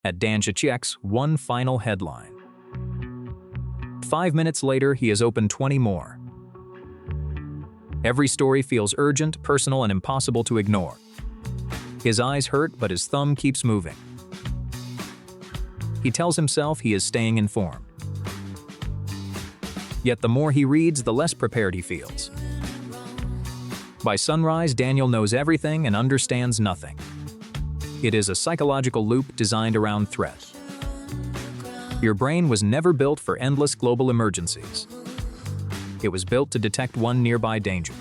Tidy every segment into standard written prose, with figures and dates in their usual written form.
At Danja checks one final headline. 5 minutes later, he has opened 20 more. Every story feels urgent, personal, and impossible to ignore. His eyes hurt, but his thumb keeps moving. He tells himself he is staying informed. Yet the more he reads, the less prepared he feels. By sunrise, Daniel knows everything and understands nothing. It is a psychological loop designed around threat. Your brain was never built for endless global emergencies. It was built to detect one nearby danger.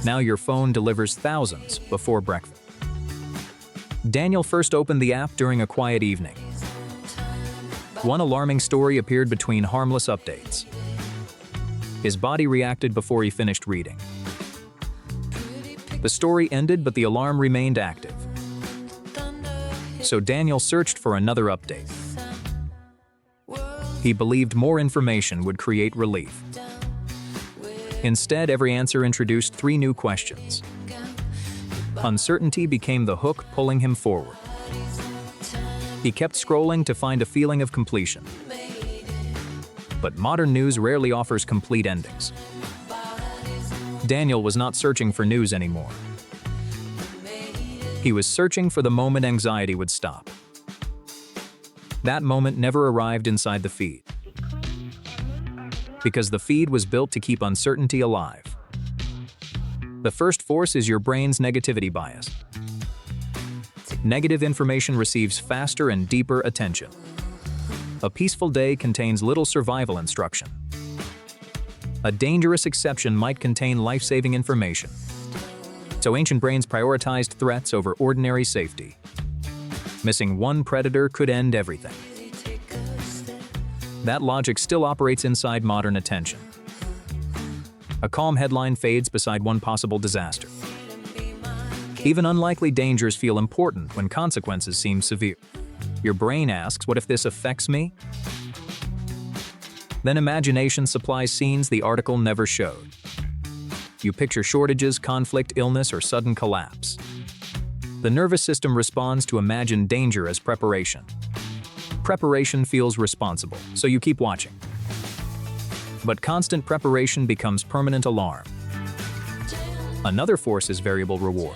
Now your phone delivers thousands before breakfast. Daniel first opened the app during a quiet evening. One alarming story appeared between harmless updates. His body reacted before he finished reading. The story ended, but the alarm remained active. So Daniel searched for another update. He believed more information would create relief. Instead, every answer introduced 3 new questions. Uncertainty became the hook pulling him forward. He kept scrolling to find a feeling of completion. But modern news rarely offers complete endings. Daniel was not searching for news anymore. He was searching for the moment anxiety would stop. That moment never arrived inside the feed. Because the feed was built to keep uncertainty alive. The first force is your brain's negativity bias. Negative information receives faster and deeper attention. A peaceful day contains little survival instruction. A dangerous exception might contain life-saving information. So ancient brains prioritized threats over ordinary safety. Missing one predator could end everything. That logic still operates inside modern attention. A calm headline fades beside one possible disaster. Even unlikely dangers feel important when consequences seem severe. Your brain asks, what if this affects me? Then imagination supplies scenes the article never showed. You picture shortages, conflict, illness, or sudden collapse. The nervous system responds to imagined danger as preparation. Preparation feels responsible, so you keep watching. But constant preparation becomes permanent alarm. Another force is variable reward.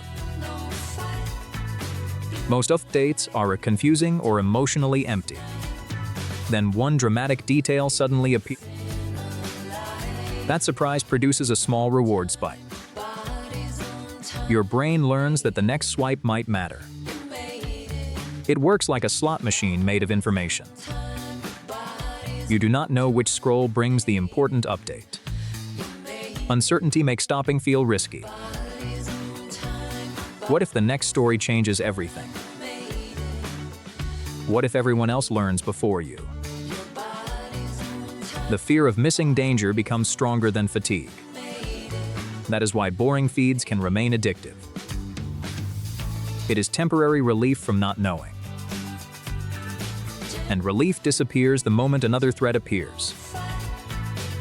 Most updates are confusing or emotionally empty. Then one dramatic detail suddenly appears. That surprise produces a small reward spike. Your brain learns that the next swipe might matter. It works like a slot machine made of information. You do not know which scroll brings the important update. Uncertainty makes stopping feel risky. What if the next story changes everything? What if everyone else learns before you? The fear of missing danger becomes stronger than fatigue. That is why boring feeds can remain addictive. It is temporary relief from not knowing. And relief disappears the moment another threat appears.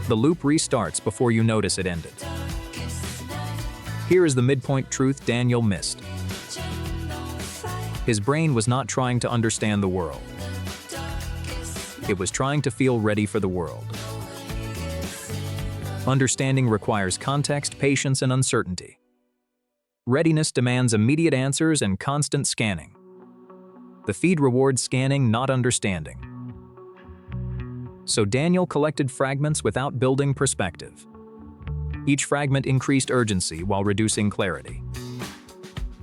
The loop restarts before you notice it ended. Here is the midpoint truth Daniel missed. His brain was not trying to understand the world. It was trying to feel ready for the world. Understanding requires context, patience, and uncertainty. Readiness demands immediate answers and constant scanning. The feed rewards scanning, not understanding. So Daniel collected fragments without building perspective. Each fragment increased urgency while reducing clarity.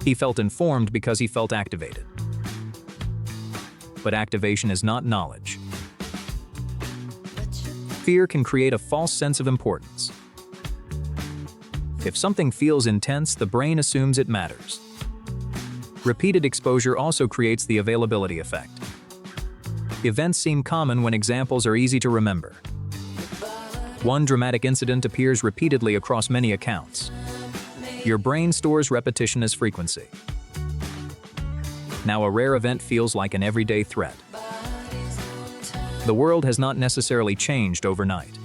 He felt informed because he felt activated. But activation is not knowledge. Fear can create a false sense of importance. If something feels intense, the brain assumes it matters. Repeated exposure also creates the availability effect. Events seem common when examples are easy to remember. One dramatic incident appears repeatedly across many accounts. Your brain stores repetition as frequency. Now a rare event feels like an everyday threat. The world has not necessarily changed overnight.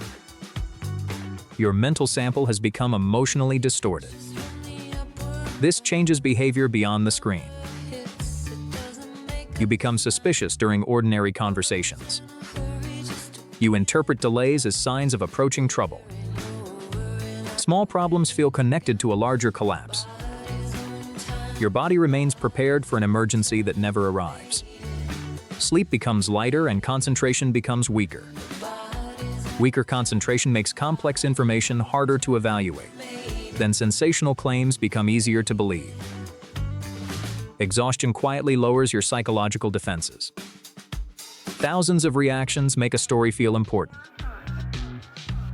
Your mental sample has become emotionally distorted. This changes behavior beyond the screen. You become suspicious during ordinary conversations. You interpret delays as signs of approaching trouble. Small problems feel connected to a larger collapse. Your body remains prepared for an emergency that never arrives. Sleep becomes lighter and concentration becomes weaker. Weaker concentration makes complex information harder to evaluate. Then sensational claims become easier to believe. Exhaustion quietly lowers your psychological defenses. Thousands of reactions make a story feel important.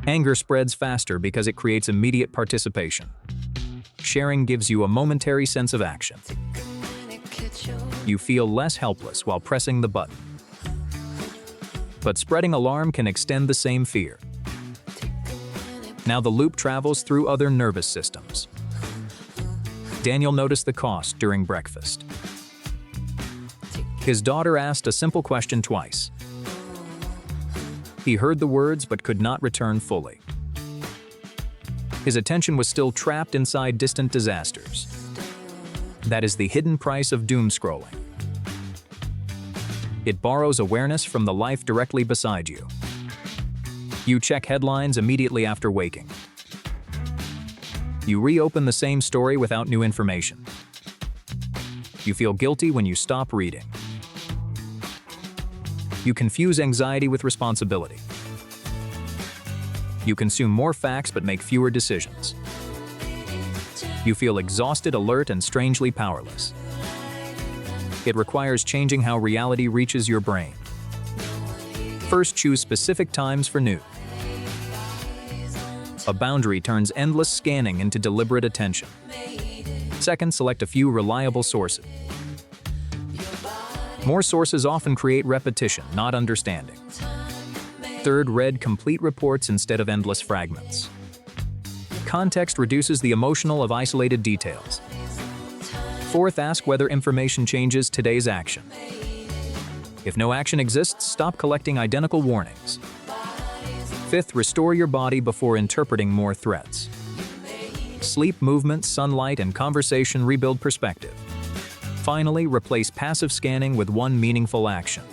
Anger spreads faster because it creates immediate participation. Sharing gives you a momentary sense of action. You feel less helpless while pressing the button. But spreading alarm can extend the same fear. Now the loop travels through other nervous systems. Daniel noticed the cost during breakfast. His daughter asked a simple question twice. He heard the words but could not return fully. His attention was still trapped inside distant disasters. That is the hidden price of doomscrolling. It borrows awareness from the life directly beside you. You check headlines immediately after waking. You reopen the same story without new information. You feel guilty when you stop reading. You confuse anxiety with responsibility. You consume more facts but make fewer decisions. You feel exhausted, alert, and strangely powerless. It requires changing how reality reaches your brain. First, choose specific times for news. A boundary turns endless scanning into deliberate attention. Second, select a few reliable sources. More sources often create repetition, not understanding. Third, read complete reports instead of endless fragments. Context reduces the emotional of isolated details. Fourth, ask whether information changes today's action. If no action exists, stop collecting identical warnings. Fifth, restore your body before interpreting more threats. Sleep, movement, sunlight, and conversation rebuild perspective. Finally, replace passive scanning with one meaningful action.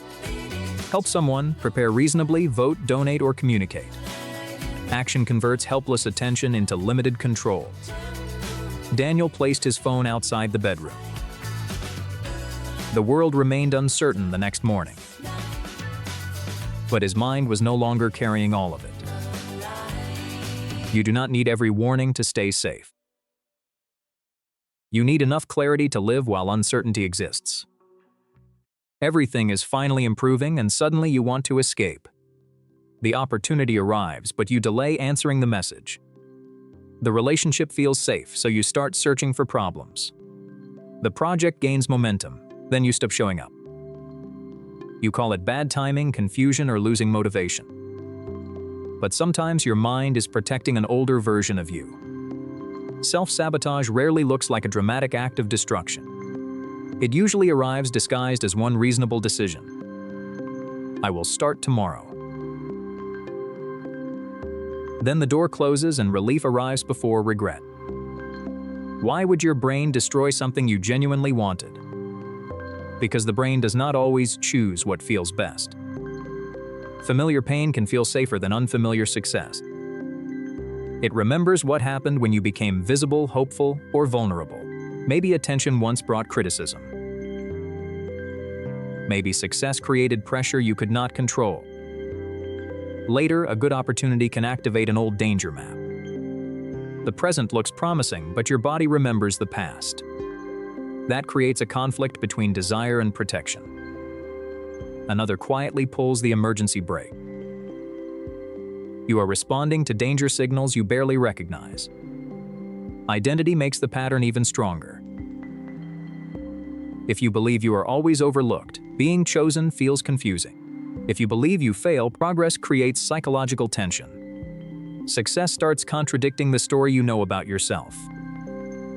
Help someone, prepare reasonably, vote, donate, or communicate. Action converts helpless attention into limited control. Daniel placed his phone outside the bedroom. The world remained uncertain the next morning. But his mind was no longer carrying all of it. You do not need every warning to stay safe. You need enough clarity to live while uncertainty exists. Everything is finally improving and suddenly you want to escape. The opportunity arrives, but you delay answering the message. The relationship feels safe, so you start searching for problems. The project gains momentum, then you stop showing up. You call it bad timing, confusion, or losing motivation. But sometimes your mind is protecting an older version of you. Self-sabotage rarely looks like a dramatic act of destruction. It usually arrives disguised as one reasonable decision. I will start tomorrow. Then the door closes and relief arrives before regret. Why would your brain destroy something you genuinely wanted? Because the brain does not always choose what feels best. Familiar pain can feel safer than unfamiliar success. It remembers what happened when you became visible, hopeful, or vulnerable. Maybe attention once brought criticism. Maybe success created pressure you could not control. Later, a good opportunity can activate an old danger map. The present looks promising, but your body remembers the past. That creates a conflict between desire and protection. Another quietly pulls the emergency brake. You are responding to danger signals you barely recognize. Identity makes the pattern even stronger. If you believe you are always overlooked, being chosen feels confusing. If you believe you fail, progress creates psychological tension. Success starts contradicting the story you know about yourself.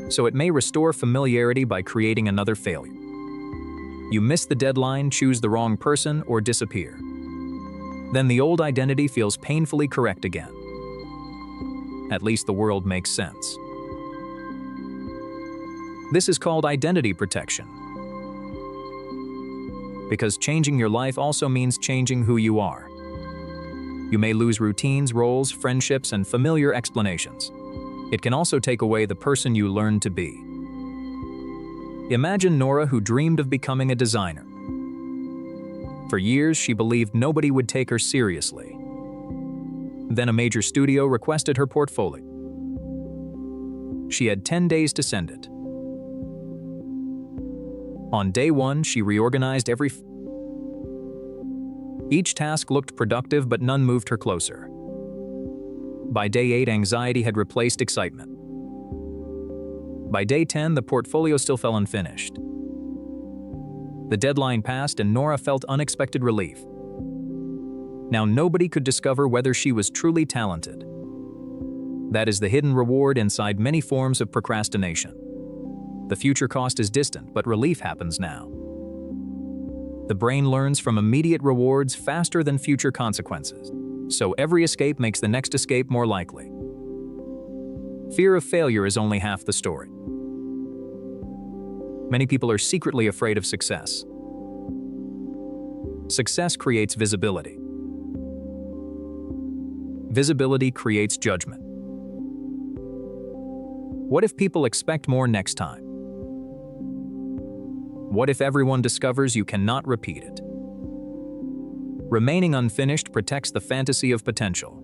So it may restore familiarity by creating another failure. You miss the deadline, choose the wrong person, or disappear. Then the old identity feels painfully correct again. At least the world makes sense. This is called identity protection. Because changing your life also means changing who you are. You may lose routines, roles, friendships, and familiar explanations. It can also take away the person you learned to be. Imagine Nora, who dreamed of becoming a designer. For years, she believed nobody would take her seriously. Then a major studio requested her portfolio. She had 10 days to send it. On day 1, she reorganized each task looked productive, but none moved her closer. By day 8, anxiety had replaced excitement. By day 10, the portfolio still fell unfinished. The deadline passed and Nora felt unexpected relief. Now nobody could discover whether she was truly talented. That is the hidden reward inside many forms of procrastination. The future cost is distant, but relief happens now. The brain learns from immediate rewards faster than future consequences, so every escape makes the next escape more likely. Fear of failure is only half the story. Many people are secretly afraid of success. Success creates visibility. Visibility creates judgment. What if people expect more next time? What if everyone discovers you cannot repeat it? Remaining unfinished protects the fantasy of potential.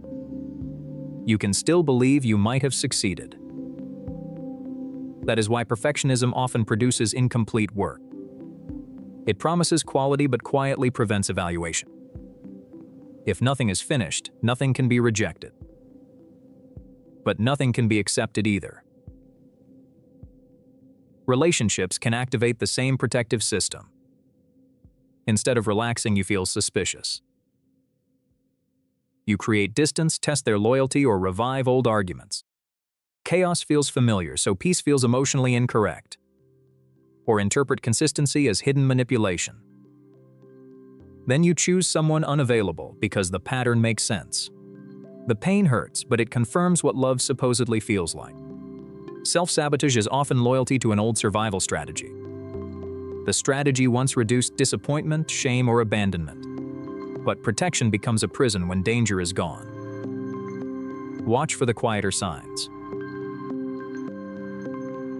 You can still believe you might have succeeded. That is why perfectionism often produces incomplete work. It promises quality but quietly prevents evaluation. If nothing is finished, nothing can be rejected. But nothing can be accepted either. Relationships can activate the same protective system. Instead of relaxing, you feel suspicious. You create distance, test their loyalty, or revive old arguments. Chaos feels familiar, so peace feels emotionally incorrect. Or interpret consistency as hidden manipulation. Then you choose someone unavailable because the pattern makes sense. The pain hurts, but it confirms what love supposedly feels like. Self-sabotage is often loyalty to an old survival strategy. The strategy once reduced disappointment, shame, or abandonment. But protection becomes a prison when danger is gone. Watch for the quieter signs.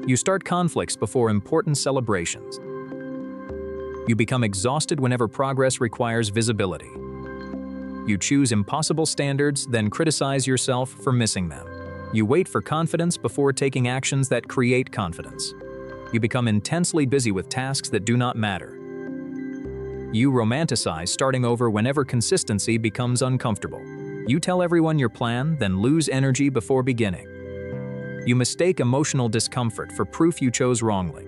You start conflicts before important celebrations. You become exhausted whenever progress requires visibility. You choose impossible standards, then criticize yourself for missing them. You wait for confidence before taking actions that create confidence. You become intensely busy with tasks that do not matter. You romanticize starting over whenever consistency becomes uncomfortable. You tell everyone your plan, then lose energy before beginning. You mistake emotional discomfort for proof you chose wrongly.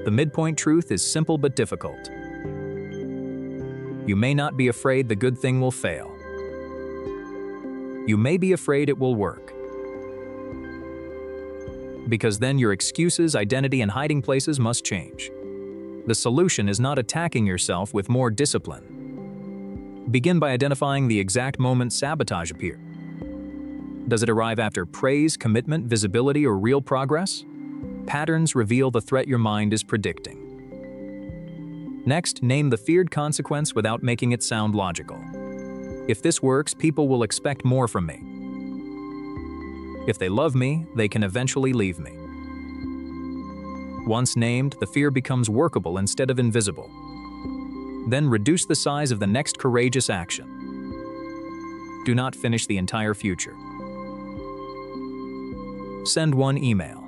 The midpoint truth is simple but difficult. You may not be afraid the good thing will fail. You may be afraid it will work. Because then your excuses, identity, and hiding places must change. The solution is not attacking yourself with more discipline. Begin by identifying the exact moment sabotage appears. Does it arrive after praise, commitment, visibility, or real progress? Patterns reveal the threat your mind is predicting. Next, name the feared consequence without making it sound logical. If this works, people will expect more from me. If they love me, they can eventually leave me. Once named, the fear becomes workable instead of invisible. Then reduce the size of the next courageous action. Do not finish the entire future. Send one email.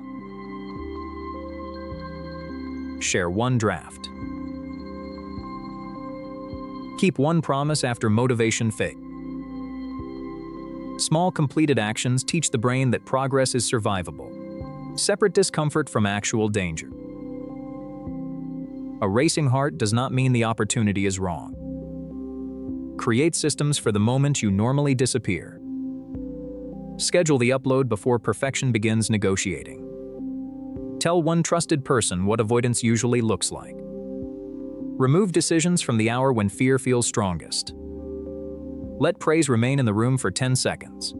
Share one draft. Keep one promise after motivation fades. Small completed actions teach the brain that progress is survivable. Separate discomfort from actual danger. A racing heart does not mean the opportunity is wrong. Create systems for the moment you normally disappear. Schedule the upload before perfection begins negotiating. Tell one trusted person what avoidance usually looks like. Remove decisions from the hour when fear feels strongest. Let praise remain in the room for 10 seconds.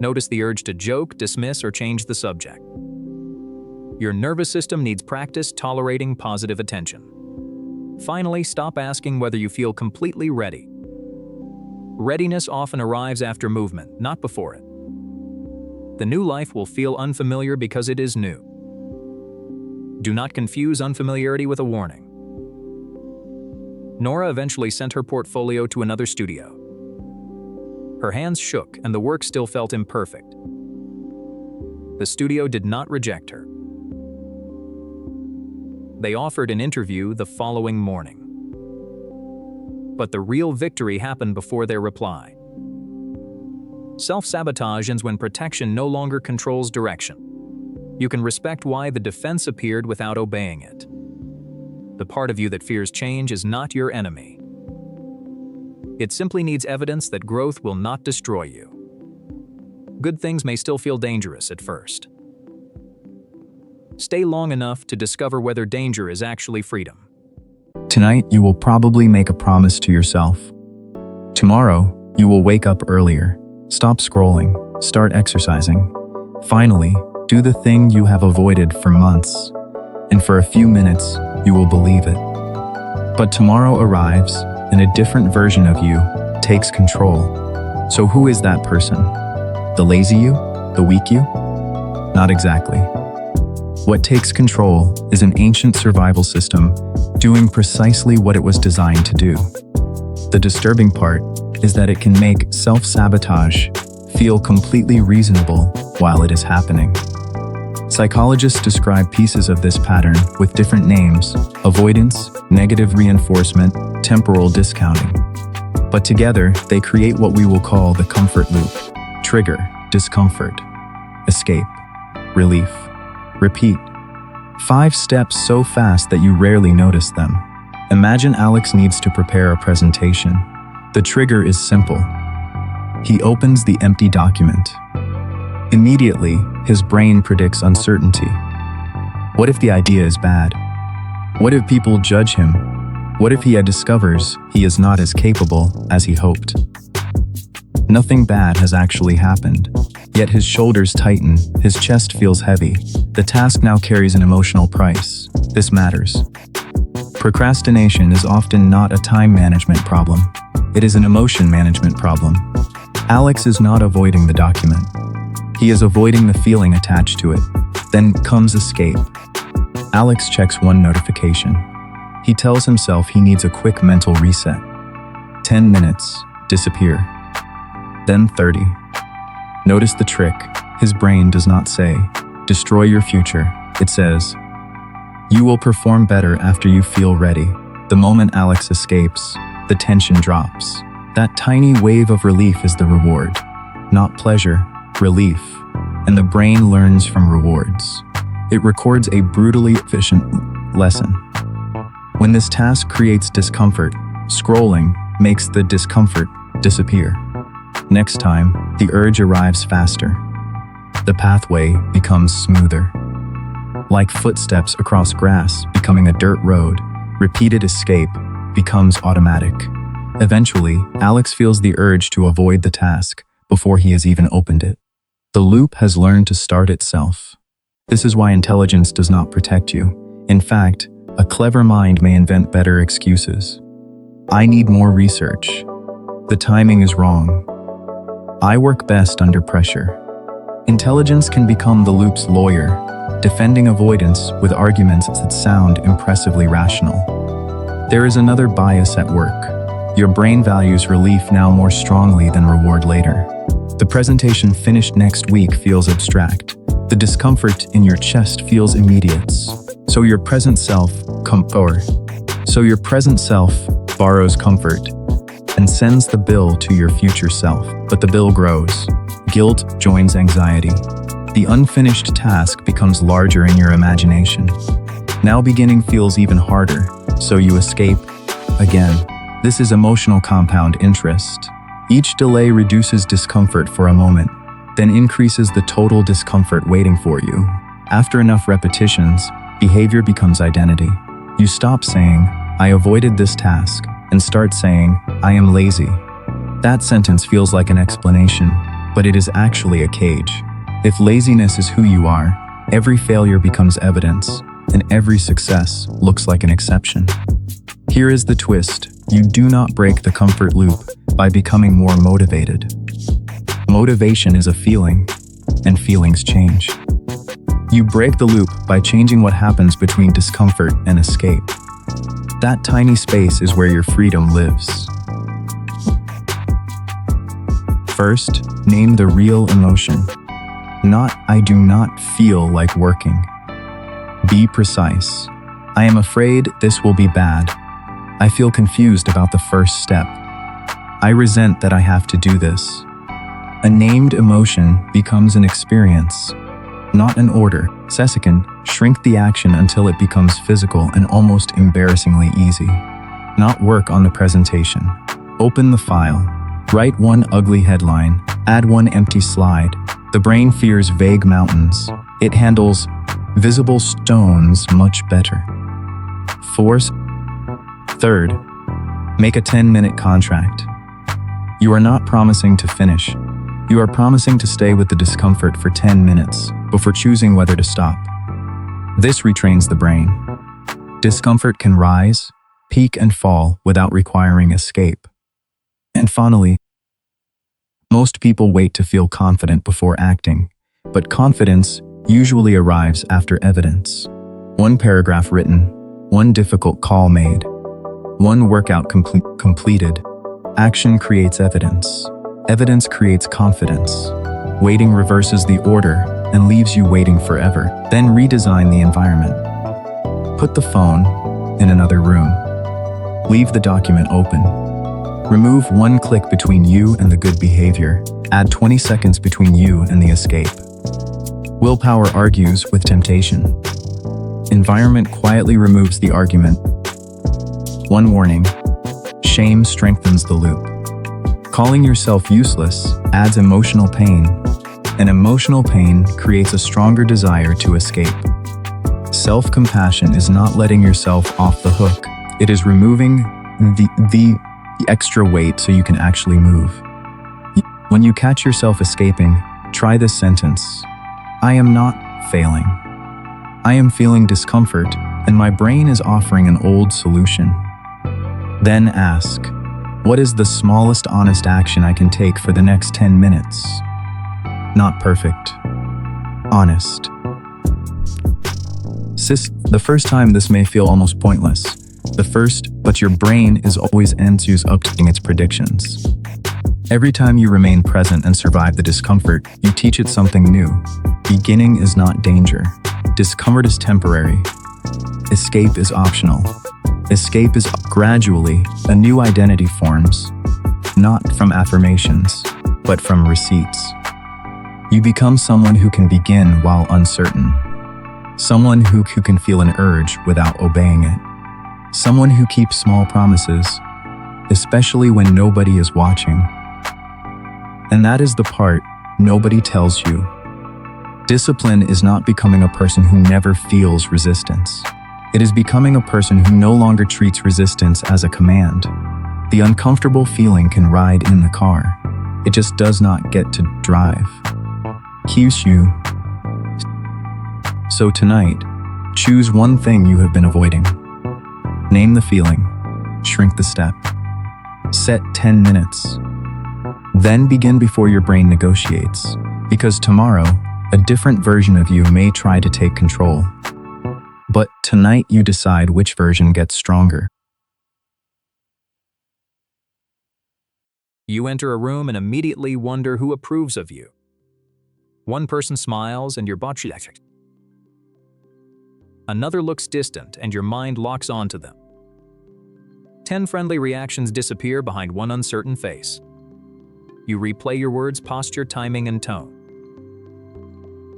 Notice the urge to joke, dismiss, or change the subject. Your nervous system needs practice tolerating positive attention. Finally, stop asking whether you feel completely ready. Readiness often arrives after movement, not before it. The new life will feel unfamiliar because it is new. Do not confuse unfamiliarity with a warning. Nora eventually sent her portfolio to another studio. Her hands shook and the work still felt imperfect. The studio did not reject her. They offered an interview the following morning. But the real victory happened before their reply. Self-sabotage ends when protection no longer controls direction. You can respect why the defense appeared without obeying it. The part of you that fears change is not your enemy. It simply needs evidence that growth will not destroy you. Good things may still feel dangerous at first. Stay long enough to discover whether danger is actually freedom. Tonight, you will probably make a promise to yourself. Tomorrow, you will wake up earlier, stop scrolling, start exercising. Finally, do the thing you have avoided for months. And for a few minutes, you will believe it. But tomorrow arrives, and a different version of you takes control. So who is that person? The lazy you? The weak you? Not exactly. What takes control is an ancient survival system doing precisely what it was designed to do. The disturbing part is that it can make self-sabotage feel completely reasonable while it is happening. Psychologists describe pieces of this pattern with different names: avoidance, negative reinforcement, temporal discounting. But together, they create what we will call the comfort loop. Trigger, discomfort. Escape, relief. Repeat. 5 steps so fast that you rarely notice them. Imagine Alex needs to prepare a presentation. The trigger is simple. He opens the empty document. Immediately, his brain predicts uncertainty. What if the idea is bad? What if people judge him? What if he discovers he is not as capable as he hoped? Nothing bad has actually happened. Yet his shoulders tighten, his chest feels heavy. The task now carries an emotional price. This matters. Procrastination is often not a time management problem. It is an emotion management problem. Alex is not avoiding the document. He is avoiding the feeling attached to it. Then comes escape. Alex checks one notification. He tells himself he needs a quick mental reset. 10 minutes, disappear. Then 30. Notice the trick. His brain does not say, "Destroy your future." It says, "You will perform better after you feel ready." The moment Alex escapes, the tension drops. That tiny wave of relief is the reward. Not pleasure, relief. And the brain learns from rewards. It records a brutally efficient lesson. When this task creates discomfort, scrolling makes the discomfort disappear. Next time, the urge arrives faster. The pathway becomes smoother. Like footsteps across grass becoming a dirt road, repeated escape becomes automatic. Eventually, Alex feels the urge to avoid the task before he has even opened it. The loop has learned to start itself. This is why intelligence does not protect you. In fact, a clever mind may invent better excuses. I need more research. The timing is wrong. I work best under pressure. Intelligence can become the loop's lawyer, defending avoidance with arguments that sound impressively rational. There is another bias at work. Your brain values relief now more strongly than reward later. The presentation finished next week feels abstract. The discomfort in your chest feels immediate. So your present self borrows comfort and sends the bill to your future self. But the bill grows. Guilt joins anxiety. The unfinished task becomes larger in your imagination. Now beginning feels even harder, so you escape again. This is emotional compound interest. Each delay reduces discomfort for a moment, then increases the total discomfort waiting for you. After enough repetitions, behavior becomes identity. You stop saying, "I avoided this task," and start saying, "I am lazy." That sentence feels like an explanation, but it is actually a cage. If laziness is who you are, every failure becomes evidence, and every success looks like an exception. Here is the twist. You do not break the comfort loop by becoming more motivated. Motivation is a feeling, and feelings change. You break the loop by changing what happens between discomfort and escape. That tiny space is where your freedom lives. First, name the real emotion. Not, "I do not feel like working." Be precise. "I am afraid this will be bad. I feel confused about the first step. I resent that I have to do this." A named emotion becomes an experience, not an order. Second, shrink the action until it becomes physical and almost embarrassingly easy. Not work on the presentation. Open the file. Write one ugly headline. Add one empty slide. The brain fears vague mountains. It handles visible stones much better. Third, make a 10-minute contract. You are not promising to finish. You are promising to stay with the discomfort for 10 minutes before choosing whether to stop. This retrains the brain. Discomfort can rise, peak, and fall without requiring escape. And finally, most people wait to feel confident before acting, but confidence usually arrives after evidence. One paragraph written, one difficult call made, one workout completed. Action creates evidence. Evidence creates confidence. Waiting reverses the order and leaves you waiting forever. Then redesign the environment. Put the phone in another room. Leave the document open. Remove one click between you and the good behavior. Add 20 seconds between you and the escape. Willpower argues with temptation. Environment quietly removes the argument. One warning: shame strengthens the loop. Calling yourself useless adds emotional pain, and emotional pain creates a stronger desire to escape. Self-compassion is not letting yourself off the hook. It is removing the extra weight so you can actually move. When you catch yourself escaping, try this sentence: "I am not failing. I am feeling discomfort, and my brain is offering an old solution." Then ask, what is the smallest honest action I can take for the next 10 minutes? Not perfect. Honest. The first time this may feel almost pointless. But your brain is always ends updating its predictions. Every time you remain present and survive the discomfort, you teach it something new. Beginning is not danger. Discomfort is temporary. Escape is optional. Escape is gradually, a new identity forms, not from affirmations, but from receipts. You become someone who can begin while uncertain. Someone who can feel an urge without obeying it. Someone who keeps small promises, especially when nobody is watching. And that is the part nobody tells you. Discipline is not becoming a person who never feels resistance. It is becoming a person who no longer treats resistance as a command. The uncomfortable feeling can ride in the car. It just does not get to drive. Kyushu. So tonight, choose one thing you have been avoiding. Name the feeling. Shrink the step. Set 10 minutes. Then begin before your brain negotiates, because tomorrow, a different version of you may try to take control. But tonight you decide which version gets stronger. You enter a room and immediately wonder who approves of you. One person smiles and your body reacts. Another looks distant and your mind locks onto them. 10 friendly reactions disappear behind one uncertain face. You replay your words, posture, timing, and tone.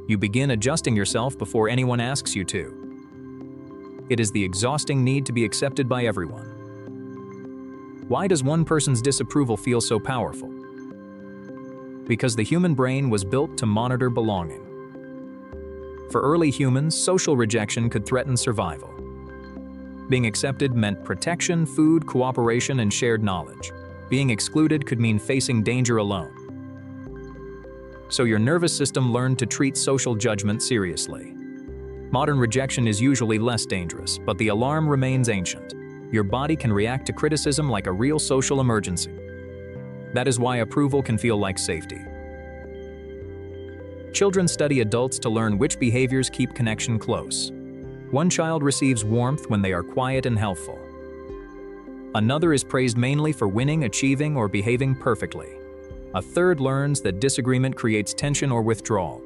You begin adjusting yourself before anyone asks you to. It is the exhausting need to be accepted by everyone. Why does one person's disapproval feel so powerful? Because the human brain was built to monitor belonging. For early humans, social rejection could threaten survival. Being accepted meant protection, food, cooperation, and shared knowledge. Being excluded could mean facing danger alone. So your nervous system learned to treat social judgment seriously. Modern rejection is usually less dangerous, but the alarm remains ancient. Your body can react to criticism like a real social emergency. That is why approval can feel like safety. Children study adults to learn which behaviors keep connection close. One child receives warmth when they are quiet and helpful. Another is praised mainly for winning, achieving, or behaving perfectly. A third learns that disagreement creates tension or withdrawal.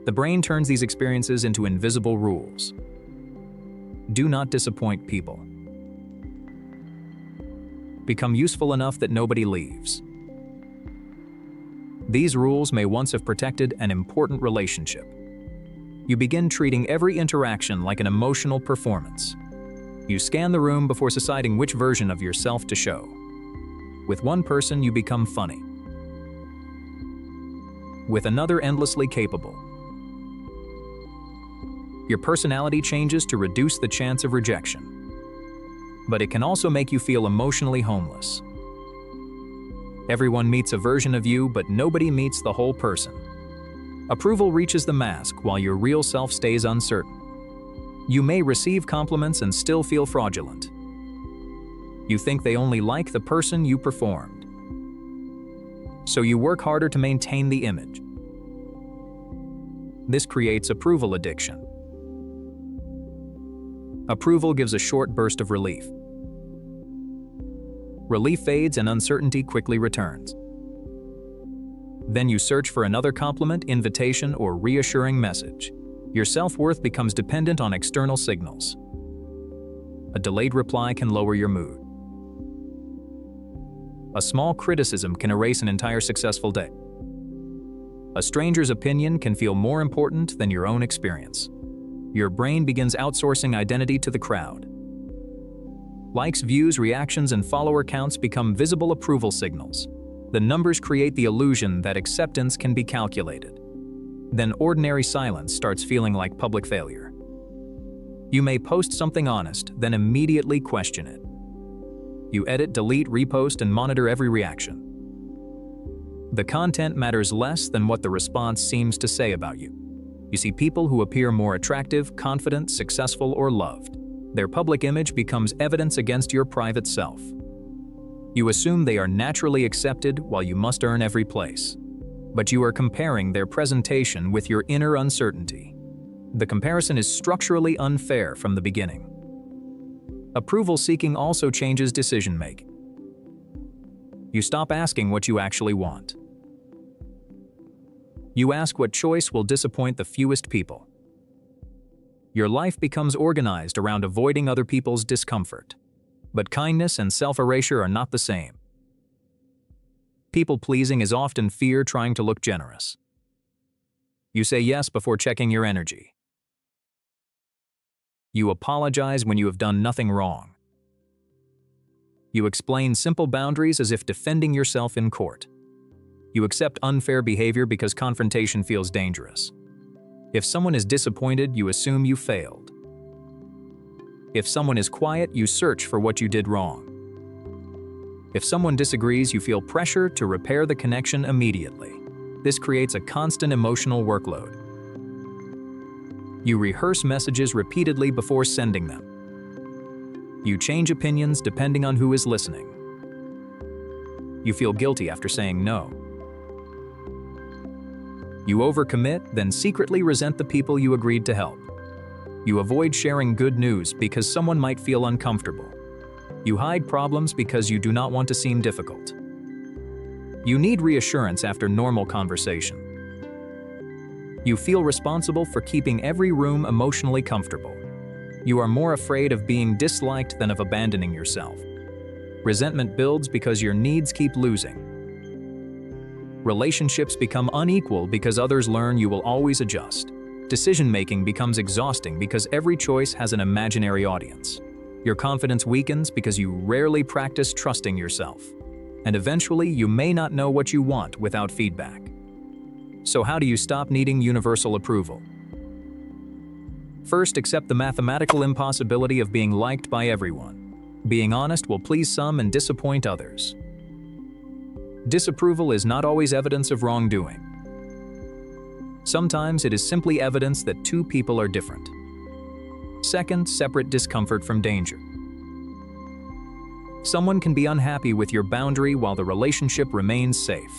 The brain turns these experiences into invisible rules. Do not disappoint people. Become useful enough that nobody leaves. These rules may once have protected an important relationship. You begin treating every interaction like an emotional performance. You scan the room before deciding which version of yourself to show. With one person, you become funny. With another, endlessly capable. Your personality changes to reduce the chance of rejection. But it can also make you feel emotionally homeless. Everyone meets a version of you, but nobody meets the whole person. Approval reaches the mask while your real self stays uncertain. You may receive compliments and still feel fraudulent. You think they only like the person you performed. So you work harder to maintain the image. This creates approval addiction. Approval gives a short burst of relief. Relief fades and uncertainty quickly returns. Then you search for another compliment, invitation, or reassuring message. Your self-worth becomes dependent on external signals. A delayed reply can lower your mood. A small criticism can erase an entire successful day. A stranger's opinion can feel more important than your own experience. Your brain begins outsourcing identity to the crowd. Likes, views, reactions, and follower counts become visible approval signals. The numbers create the illusion that acceptance can be calculated. Then ordinary silence starts feeling like public failure. You may post something honest, then immediately question it. You edit, delete, repost, and monitor every reaction. The content matters less than what the response seems to say about you. You see people who appear more attractive, confident, successful, or loved. Their public image becomes evidence against your private self. You assume they are naturally accepted while you must earn every place. But you are comparing their presentation with your inner uncertainty. The comparison is structurally unfair from the beginning. Approval seeking also changes decision-making. You stop asking what you actually want. You ask what choice will disappoint the fewest people. Your life becomes organized around avoiding other people's discomfort. But kindness and self-erasure are not the same. People-pleasing is often fear trying to look generous. You say yes before checking your energy. You apologize when you have done nothing wrong. You explain simple boundaries as if defending yourself in court. You accept unfair behavior because confrontation feels dangerous. If someone is disappointed, you assume you failed. If someone is quiet, you search for what you did wrong. If someone disagrees, you feel pressure to repair the connection immediately. This creates a constant emotional workload. You rehearse messages repeatedly before sending them. You change opinions depending on who is listening. You feel guilty after saying no. You overcommit, then secretly resent the people you agreed to help. You avoid sharing good news because someone might feel uncomfortable. You hide problems because you do not want to seem difficult. You need reassurance after normal conversation. You feel responsible for keeping every room emotionally comfortable. You are more afraid of being disliked than of abandoning yourself. Resentment builds because your needs keep losing. Relationships become unequal because others learn you will always adjust. Decision-making becomes exhausting because every choice has an imaginary audience. Your confidence weakens because you rarely practice trusting yourself. And eventually, you may not know what you want without feedback. So how do you stop needing universal approval? First, accept the mathematical impossibility of being liked by everyone. Being honest will please some and disappoint others. Disapproval is not always evidence of wrongdoing. Sometimes it is simply evidence that two people are different. Second, separate discomfort from danger. Someone can be unhappy with your boundary while the relationship remains safe.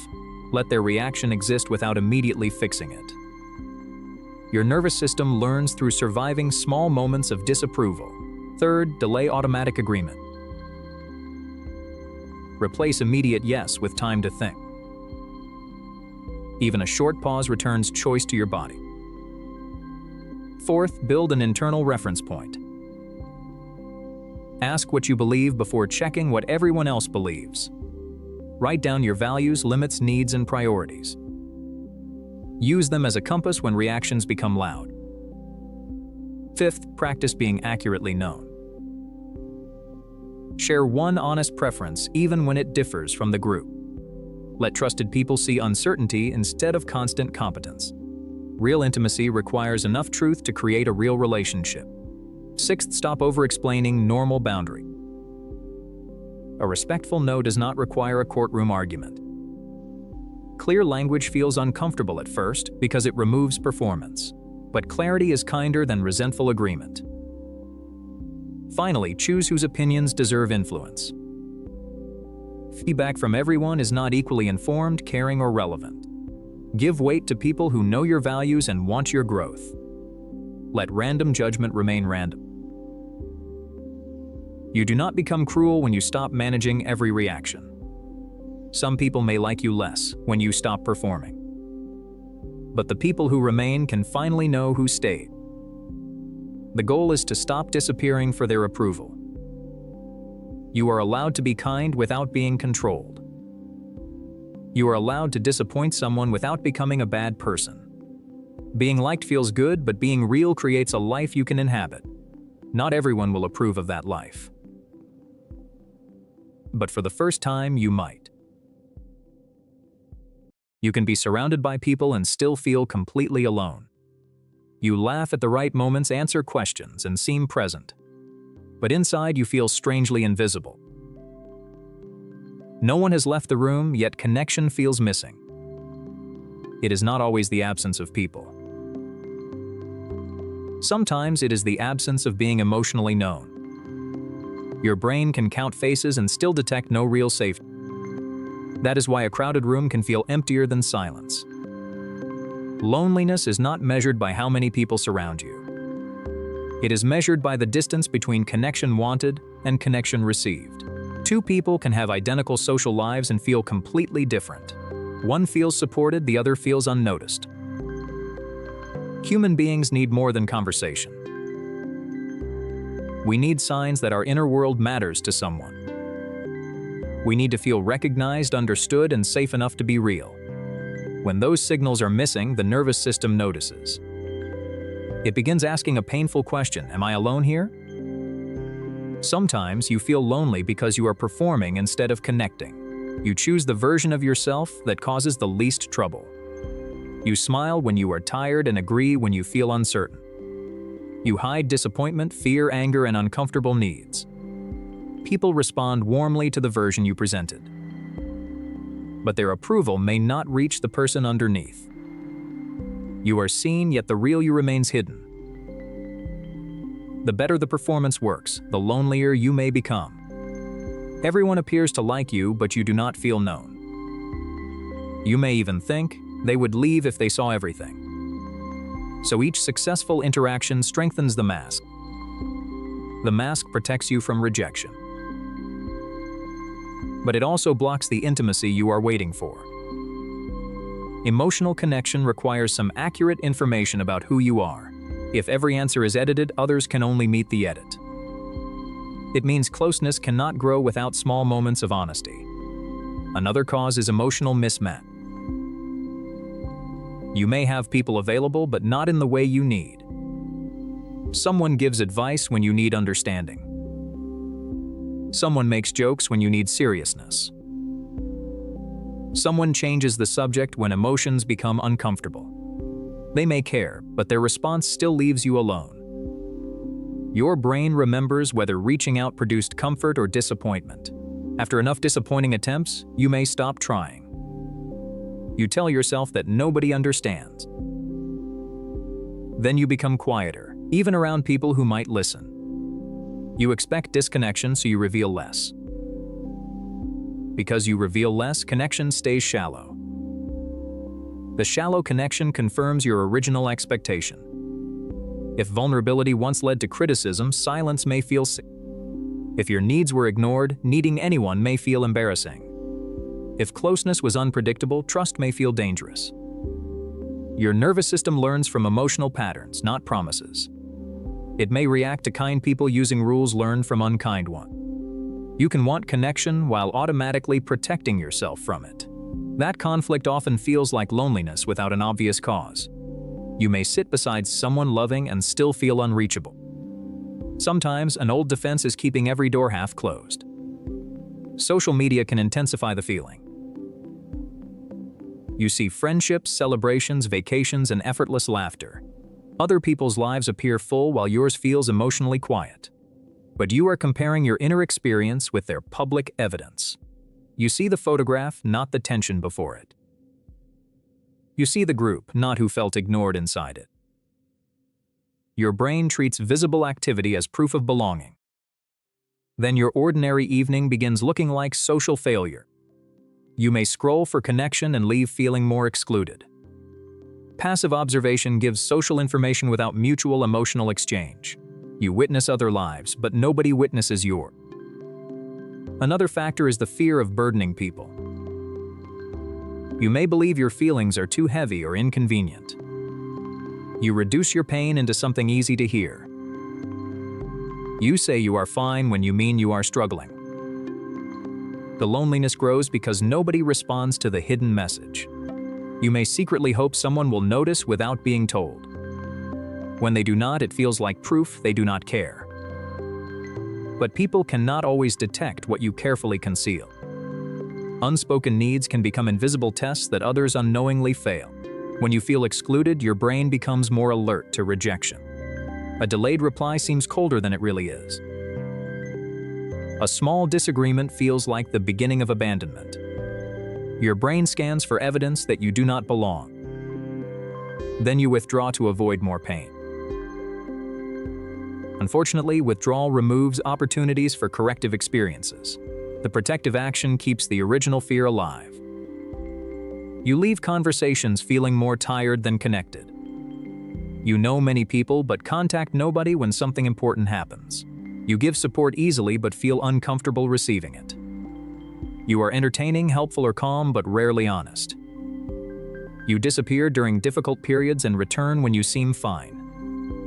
Let their reaction exist without immediately fixing it. Your nervous system learns through surviving small moments of disapproval. Third, delay automatic agreement. Replace immediate yes with time to think. Even a short pause returns choice to your body. Fourth, build an internal reference point. Ask what you believe before checking what everyone else believes. Write down your values, limits, needs, and priorities. Use them as a compass when reactions become loud. Fifth, practice being accurately known. Share one honest preference even when it differs from the group. Let trusted people see uncertainty instead of constant competence. Real intimacy requires enough truth to create a real relationship. Sixth, stop over-explaining normal boundary. A respectful no does not require a courtroom argument. Clear language feels uncomfortable at first because it removes performance, but clarity is kinder than resentful agreement. Finally, choose whose opinions deserve influence. Feedback from everyone is not equally informed, caring, or relevant. Give weight to people who know your values and want your growth. Let random judgment remain random. You do not become cruel when you stop managing every reaction. Some people may like you less when you stop performing. But the people who remain can finally know who stayed. The goal is to stop disappearing for their approval. You are allowed to be kind without being controlled. You are allowed to disappoint someone without becoming a bad person. Being liked feels good, but being real creates a life you can inhabit. Not everyone will approve of that life. But for the first time, you might. You can be surrounded by people and still feel completely alone. You laugh at the right moments, answer questions, and seem present. But inside you feel strangely invisible. No one has left the room, yet connection feels missing. It is not always the absence of people. Sometimes it is the absence of being emotionally known. Your brain can count faces and still detect no real safety. That is why a crowded room can feel emptier than silence. Loneliness is not measured by how many people surround you. It is measured by the distance between connection wanted and connection received. Two people can have identical social lives and feel completely different. One feels supported, the other feels unnoticed. Human beings need more than conversation. We need signs that our inner world matters to someone. We need to feel recognized, understood, and safe enough to be real. When those signals are missing, the nervous system notices. It begins asking a painful question: am I alone here? Sometimes you feel lonely because you are performing instead of connecting. You choose the version of yourself that causes the least trouble. You smile when you are tired and agree when you feel uncertain. You hide disappointment, fear, anger, and uncomfortable needs. People respond warmly to the version you presented. But their approval may not reach the person underneath. You are seen, yet the real you remains hidden. The better the performance works, the lonelier you may become. Everyone appears to like you, but you do not feel known. You may even think they would leave if they saw everything. So each successful interaction strengthens the mask. The mask protects you from rejection. But it also blocks the intimacy you are waiting for. Emotional connection requires some accurate information about who you are. If every answer is edited, others can only meet the edit. It means closeness cannot grow without small moments of honesty. Another cause is emotional mismatch. You may have people available, but not in the way you need. Someone gives advice when you need understanding. Someone makes jokes when you need seriousness. Someone changes the subject when emotions become uncomfortable. They may care, but their response still leaves you alone. Your brain remembers whether reaching out produced comfort or disappointment. After enough disappointing attempts, you may stop trying. You tell yourself that nobody understands. Then you become quieter, even around people who might listen. You expect disconnection, so you reveal less. Because you reveal less, connection stays shallow. The shallow connection confirms your original expectation. If vulnerability once led to criticism, silence may feel safe. If your needs were ignored, needing anyone may feel embarrassing. If closeness was unpredictable, trust may feel dangerous. Your nervous system learns from emotional patterns, not promises. It may react to kind people using rules learned from unkind ones. You can want connection while automatically protecting yourself from it. That conflict often feels like loneliness without an obvious cause. You may sit beside someone loving and still feel unreachable. Sometimes, an old defense is keeping every door half closed. Social media can intensify the feeling. You see friendships, celebrations, vacations, and effortless laughter. Other people's lives appear full while yours feels emotionally quiet. But you are comparing your inner experience with their public evidence. You see the photograph, not the tension before it. You see the group, not who felt ignored inside it. Your brain treats visible activity as proof of belonging. Then your ordinary evening begins looking like social failure. You may scroll for connection and leave feeling more excluded. Passive observation gives social information without mutual emotional exchange. You witness other lives, but nobody witnesses yours. Another factor is the fear of burdening people. You may believe your feelings are too heavy or inconvenient. You reduce your pain into something easy to hear. You say you are fine when you mean you are struggling. The loneliness grows because nobody responds to the hidden message. You may secretly hope someone will notice without being told. When they do not, it feels like proof they do not care. But people cannot always detect what you carefully conceal. Unspoken needs can become invisible tests that others unknowingly fail. When you feel excluded, your brain becomes more alert to rejection. A delayed reply seems colder than it really is. A small disagreement feels like the beginning of abandonment. Your brain scans for evidence that you do not belong. Then you withdraw to avoid more pain. Unfortunately, withdrawal removes opportunities for corrective experiences. The protective action keeps the original fear alive. You leave conversations feeling more tired than connected. You know many people but contact nobody when something important happens. You give support easily but feel uncomfortable receiving it. You are entertaining, helpful, or calm but rarely honest. You disappear during difficult periods and return when you seem fine.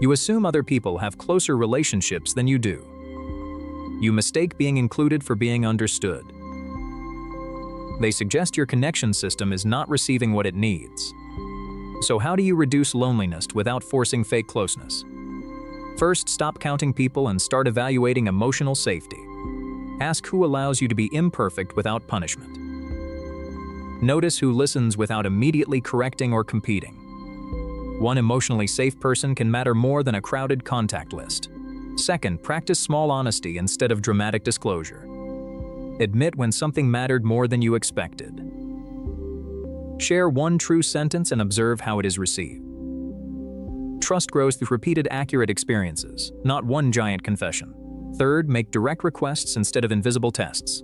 You assume other people have closer relationships than you do. You mistake being included for being understood. They suggest your connection system is not receiving what it needs. So how do you reduce loneliness without forcing fake closeness? First, stop counting people and start evaluating emotional safety. Ask who allows you to be imperfect without punishment. Notice who listens without immediately correcting or competing. One emotionally safe person can matter more than a crowded contact list. Second, practice small honesty instead of dramatic disclosure. Admit when something mattered more than you expected. Share one true sentence and observe how it is received. Trust grows through repeated accurate experiences, not one giant confession. Third, make direct requests instead of invisible tests.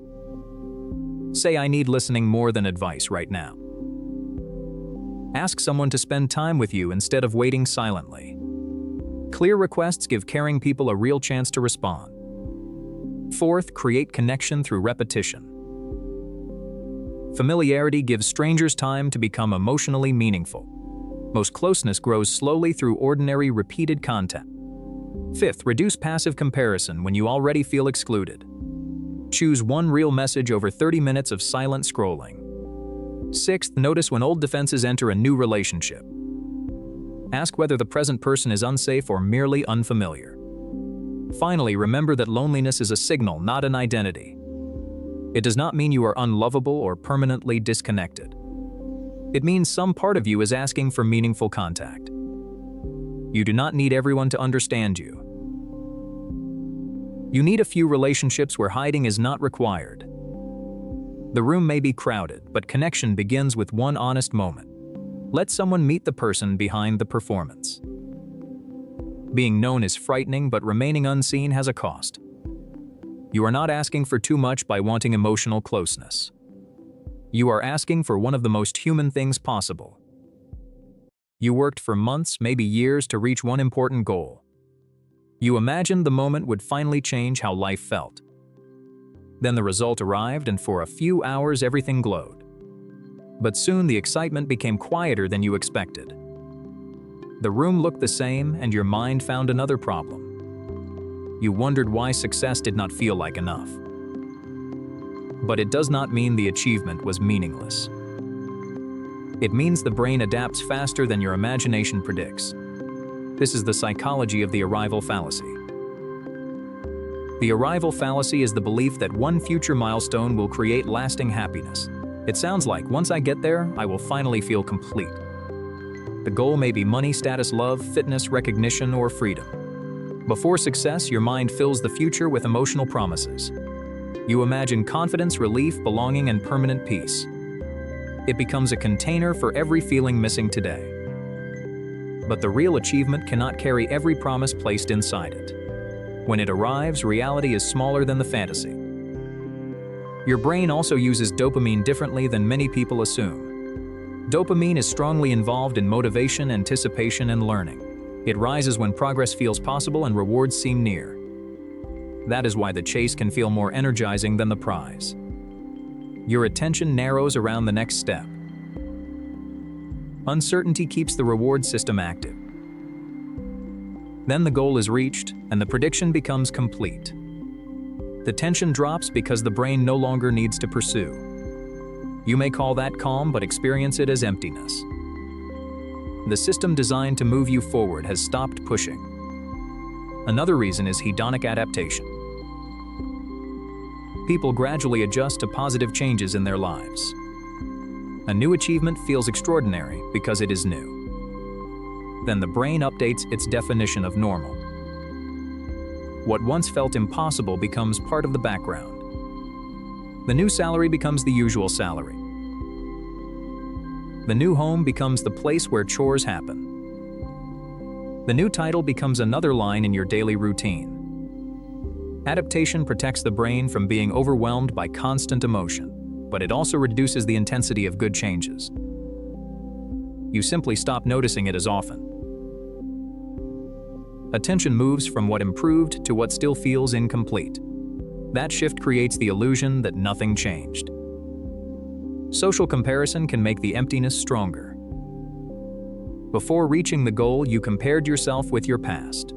Say, "I need listening more than advice right now." Ask someone to spend time with you instead of waiting silently. Clear requests give caring people a real chance to respond. Fourth, create connection through repetition. Familiarity gives strangers time to become emotionally meaningful. Most closeness grows slowly through ordinary, repeated contact. Fifth, reduce passive comparison when you already feel excluded. Choose one real message over 30 minutes of silent scrolling. Sixth, notice when old defenses enter a new relationship. Ask whether the present person is unsafe or merely unfamiliar. Finally, remember that loneliness is a signal, not an identity. It does not mean you are unlovable or permanently disconnected. It means some part of you is asking for meaningful contact. You do not need everyone to understand you. You need a few relationships where hiding is not required. The room may be crowded, but connection begins with one honest moment. Let someone meet the person behind the performance. Being known is frightening, but remaining unseen has a cost. You are not asking for too much by wanting emotional closeness. You are asking for one of the most human things possible. You worked for months, maybe years, to reach one important goal. You imagined the moment would finally change how life felt. Then the result arrived, and for a few hours everything glowed. But soon the excitement became quieter than you expected. The room looked the same, and your mind found another problem. You wondered why success did not feel like enough. But it does not mean the achievement was meaningless. It means the brain adapts faster than your imagination predicts. This is the psychology of the arrival fallacy. The arrival fallacy is the belief that one future milestone will create lasting happiness. It sounds like, once I get there, I will finally feel complete. The goal may be money, status, love, fitness, recognition, or freedom. Before success, your mind fills the future with emotional promises. You imagine confidence, relief, belonging, and permanent peace. It becomes a container for every feeling missing today. But the real achievement cannot carry every promise placed inside it. When it arrives, reality is smaller than the fantasy. Your brain also uses dopamine differently than many people assume. Dopamine is strongly involved in motivation, anticipation, and learning. It rises when progress feels possible and rewards seem near. That is why the chase can feel more energizing than the prize. Your attention narrows around the next step. Uncertainty keeps the reward system active. Then the goal is reached, and the prediction becomes complete. The tension drops because the brain no longer needs to pursue. You may call that calm, but experience it as emptiness. The system designed to move you forward has stopped pushing. Another reason is hedonic adaptation. People gradually adjust to positive changes in their lives. A new achievement feels extraordinary because it is new. Then the brain updates its definition of normal. What once felt impossible becomes part of the background. The new salary becomes the usual salary. The new home becomes the place where chores happen. The new title becomes another line in your daily routine. Adaptation protects the brain from being overwhelmed by constant emotion, but it also reduces the intensity of good changes. You simply stop noticing it as often. Attention moves from what improved to what still feels incomplete. That shift creates the illusion that nothing changed. Social comparison can make the emptiness stronger. Before reaching the goal, you compared yourself with your past.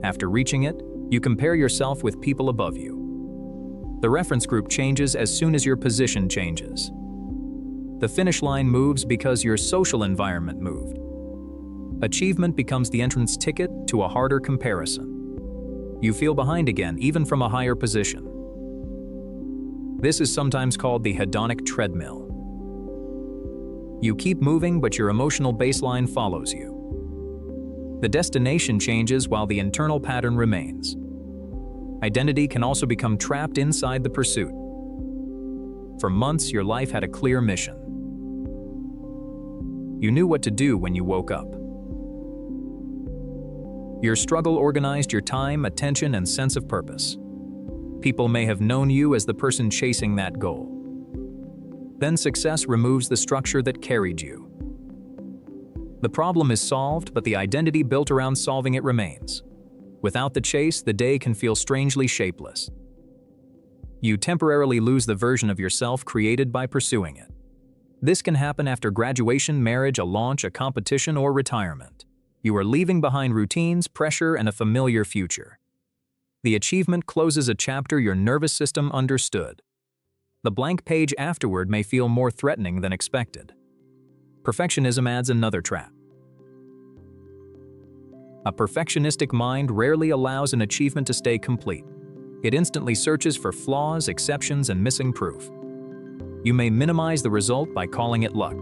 After reaching it, you compare yourself with people above you. The reference group changes as soon as your position changes. The finish line moves because your social environment moved. Achievement becomes the entrance ticket to a harder comparison. You feel behind again, even from a higher position. This is sometimes called the hedonic treadmill. You keep moving, but your emotional baseline follows you. The destination changes while the internal pattern remains. Identity can also become trapped inside the pursuit. For months, your life had a clear mission. You knew what to do when you woke up. Your struggle organized your time, attention, and sense of purpose. People may have known you as the person chasing that goal. Then success removes the structure that carried you. The problem is solved, but the identity built around solving it remains. Without the chase, the day can feel strangely shapeless. You temporarily lose the version of yourself created by pursuing it. This can happen after graduation, marriage, a launch, a competition, or retirement. You are leaving behind routines, pressure, and a familiar future. The achievement closes a chapter your nervous system understood. The blank page afterward may feel more threatening than expected. Perfectionism adds another trap. A perfectionistic mind rarely allows an achievement to stay complete. It instantly searches for flaws, exceptions, and missing proof. You may minimize the result by calling it luck.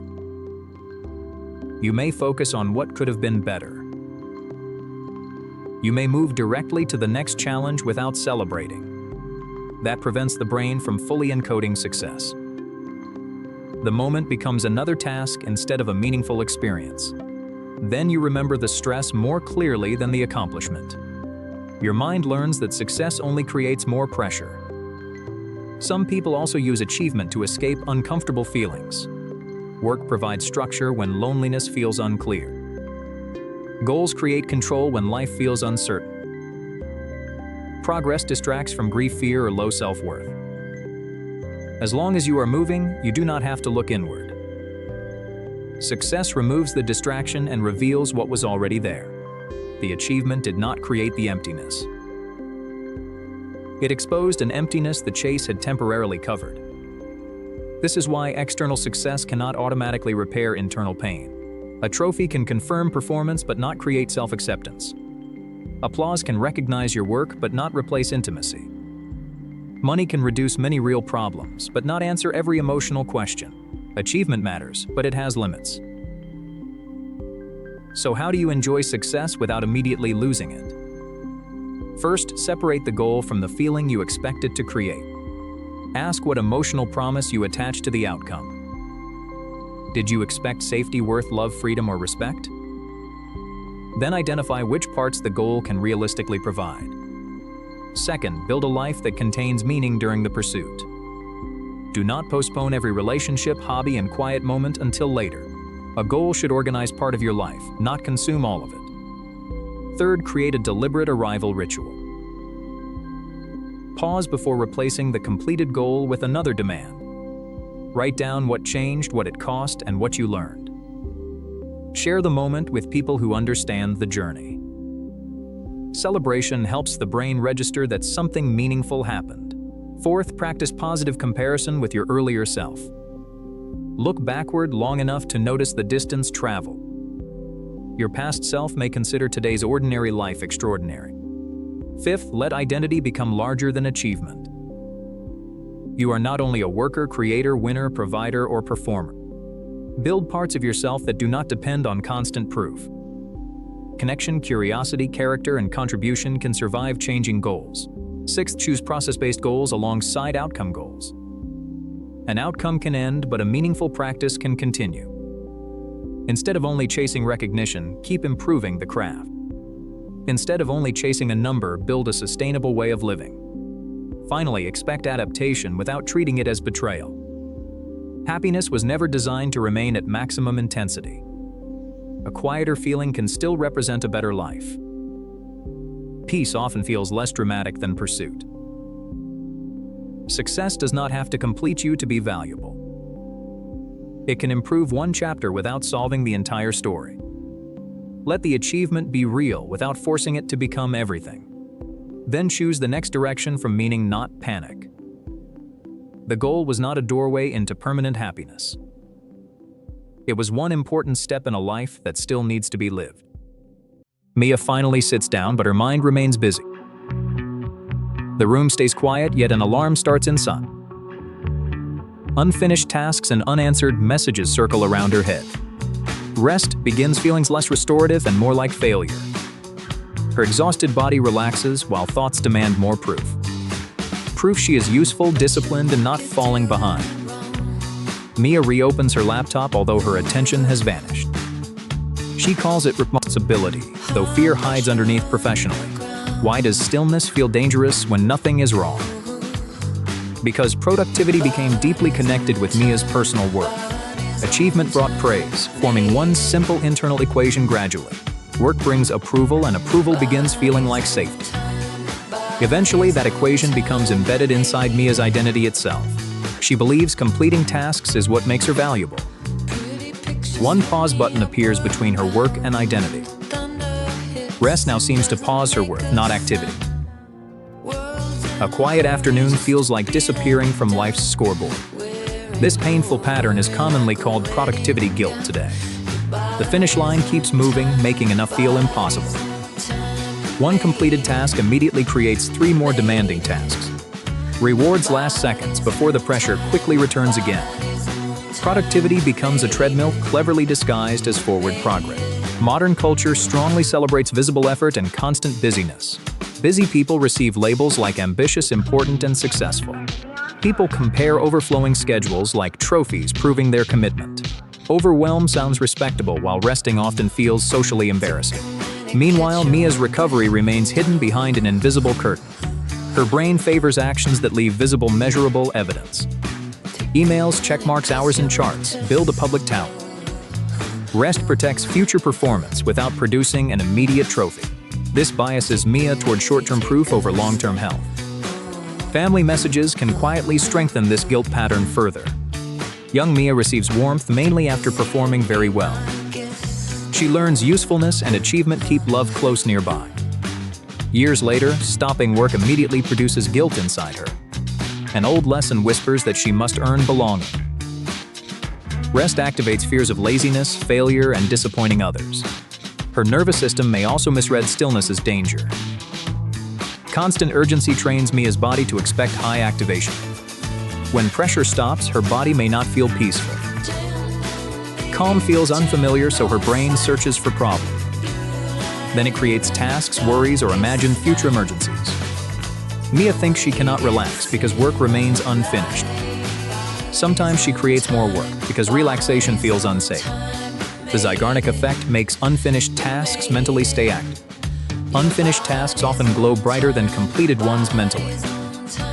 You may focus on what could have been better. You may move directly to the next challenge without celebrating. That prevents the brain from fully encoding success. The moment becomes another task instead of a meaningful experience. Then you remember the stress more clearly than the accomplishment. Your mind learns that success only creates more pressure. Some people also use achievement to escape uncomfortable feelings. Work provides structure when loneliness feels unclear. Goals create control when life feels uncertain. Progress distracts from grief, fear, or low self-worth. As long as you are moving, you do not have to look inward. Success removes the distraction and reveals what was already there. The achievement did not create the emptiness. It exposed an emptiness the chase had temporarily covered. This is why external success cannot automatically repair internal pain. A trophy can confirm performance but not create self-acceptance. Applause can recognize your work but not replace intimacy. Money can reduce many real problems but not answer every emotional question. Achievement matters, but it has limits. So how do you enjoy success without immediately losing it? First, separate the goal from the feeling you expect it to create. Ask what emotional promise you attach to the outcome. Did you expect safety, worth, love, freedom, or respect? Then identify which parts the goal can realistically provide. Second, build a life that contains meaning during the pursuit. Do not postpone every relationship, hobby, and quiet moment until later. A goal should organize part of your life, not consume all of it. Third, create a deliberate arrival ritual. Pause before replacing the completed goal with another demand. Write down what changed, what it cost, and what you learned. Share the moment with people who understand the journey. Celebration helps the brain register that something meaningful happened. Fourth, practice positive comparison with your earlier self. Look backward long enough to notice the distance traveled. Your past self may consider today's ordinary life extraordinary. Fifth, let identity become larger than achievement. You are not only a worker, creator, winner, provider, or performer. Build parts of yourself that do not depend on constant proof. Connection, curiosity, character, and contribution can survive changing goals. Sixth, choose process-based goals alongside outcome goals. An outcome can end, but a meaningful practice can continue. Instead of only chasing recognition, keep improving the craft. Instead of only chasing a number, build a sustainable way of living. Finally, expect adaptation without treating it as betrayal. Happiness was never designed to remain at maximum intensity. A quieter feeling can still represent a better life. Peace often feels less dramatic than pursuit. Success does not have to complete you to be valuable. It can improve one chapter without solving the entire story. Let the achievement be real without forcing it to become everything. Then choose the next direction from meaning, not panic. The goal was not a doorway into permanent happiness. It was one important step in a life that still needs to be lived. Mia finally sits down, but her mind remains busy. The room stays quiet, yet an alarm starts inside. Unfinished tasks and unanswered messages circle around her head. Rest begins feelings less restorative and more like failure. Her exhausted body relaxes while thoughts demand more proof. Proof she is useful, disciplined, and not falling behind. Mia reopens her laptop, although her attention has vanished. She calls it responsibility, though fear hides underneath professionally. Why does stillness feel dangerous when nothing is wrong? Because productivity became deeply connected with Mia's personal worth. Achievement brought praise, forming one simple internal equation gradually. Work brings approval, and approval begins feeling like safety. Eventually, that equation becomes embedded inside Mia's identity itself. She believes completing tasks is what makes her valuable. One pause button appears between her work and identity. Rest now seems to pause her work, not activity. A quiet afternoon feels like disappearing from life's scoreboard. This painful pattern is commonly called productivity guilt today. The finish line keeps moving, making enough feel impossible. One completed task immediately creates 3 more demanding tasks. Rewards last seconds before the pressure quickly returns again. Productivity becomes a treadmill cleverly disguised as forward progress. Modern culture strongly celebrates visible effort and constant busyness. Busy people receive labels like ambitious, important, and successful. People compare overflowing schedules like trophies proving their commitment. Overwhelm sounds respectable, while resting often feels socially embarrassing. Meanwhile, Mia's recovery remains hidden behind an invisible curtain. Her brain favors actions that leave visible, measurable evidence. Emails, checkmarks, hours, and charts build a public tower. Rest protects future performance without producing an immediate trophy. This biases Mia toward short-term proof over long-term health. Family messages can quietly strengthen this guilt pattern further. Young Mia receives warmth mainly after performing very well. She learns usefulness and achievement keep love close nearby. Years later, stopping work immediately produces guilt inside her. An old lesson whispers that she must earn belonging. Rest activates fears of laziness, failure, and disappointing others. Her nervous system may also misread stillness as danger. Constant urgency trains Mia's body to expect high activation. When pressure stops, her body may not feel peaceful. Calm feels unfamiliar, so her brain searches for problems. Then it creates tasks, worries, or imagined future emergencies. Mia thinks she cannot relax because work remains unfinished. Sometimes she creates more work because relaxation feels unsafe. The Zeigarnik effect makes unfinished tasks mentally stay active. Unfinished tasks often glow brighter than completed ones mentally.